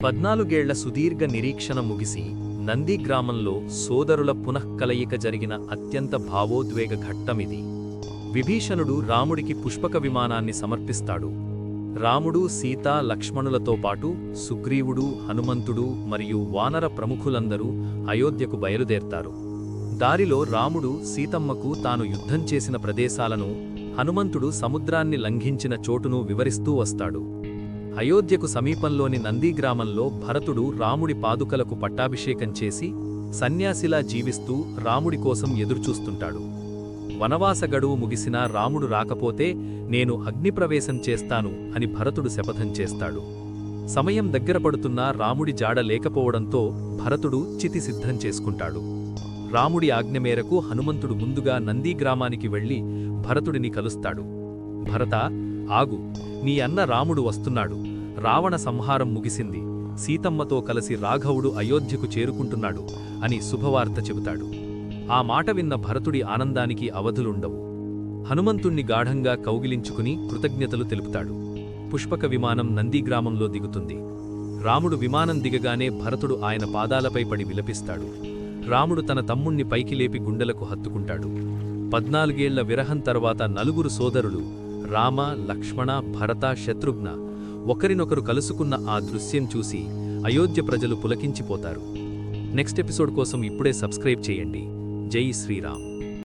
14 సుదీర్ఘ నిరీక్షణ ముగిసి నంది గ్రామంలో సోదరుల పునఃకలయిక జరిగిన అత్యంత భావోద్వేగ ఘట్టమిది. విభీషణుడు రాముడికి పుష్పక విమానాన్ని సమర్పిస్తాడు. రాముడు, సీత, లక్ష్మణులతో పాటు సుగ్రీవుడు, హనుమంతుడు మరియు వానర ప్రముఖులందరూ అయోధ్యకు బయలుదేర్తారు. దారిలో రాముడు సీతమ్మకు తాను యుద్ధం చేసిన ప్రదేశాలను, హనుమంతుడు సముద్రాన్ని లంఘించిన చోటును వివరిస్తూ వస్తాడు. అయోధ్యకు సమీపంలోని నందీగ్రామంలో భరతుడు రాముడి పాదుకలకు పట్టాభిషేకం చేసి సన్యాసిలా జీవిస్తూ రాముడి కోసం ఎదురుచూస్తుంటాడు. వనవాస గడువు ముగిసినా రాముడు రాకపోతే నేను అగ్నిప్రవేశం చేస్తాను అని భరతుడు శపథం చేస్తాడు. సమయం దగ్గరపడుతున్నా రాముడి జాడ లేకపోవడంతో భరతుడు చితి సిద్ధం చేసుకుంటాడు. రాముడి ఆజ్ఞ మేరకు హనుమంతుడు ముందుగా నందీగ్రామానికి వెళ్లి భరతుడిని కలుస్తాడు. భరతా, ఆగు, నీ అన్న రాముడు వస్తున్నాడు. రావణ సంహారం ముగిసింది. సీతమ్మతో కలిసి రాఘవుడు అయోధ్యకు చేరుకుంటున్నాడు అని శుభవార్త చెబుతాడు. ఆ మాట విన్న భరతుడి ఆనందానికి అవధులుండవు. హనుమంతుణ్ణి గాఢంగా కౌగిలించుకుని కృతజ్ఞతలు తెలుపుతాడు. పుష్పక విమానం నందీగ్రామంలో దిగుతుంది. రాముడు విమానం దిగగానే భరతుడు ఆయన పాదాలపై పడి విలపిస్తాడు. రాముడు తన తమ్ముణ్ణి పైకి లేపి గుండెలకు హత్తుకుంటాడు. 14 ఏళ్ల విరహం తర్వాత నలుగురు సోదరులు రామ, లక్ష్మణ, భరత, శత్రుఘ్న ఒకరినొకరు కలుసుకున్న ఆ దృశ్యం చూసి అయోధ్య ప్రజలు పులకించిపోతారు. నెక్స్ట్ ఎపిసోడ్ కోసం ఇప్పుడే సబ్స్క్రైబ్ చేయండి. జై శ్రీరామ్.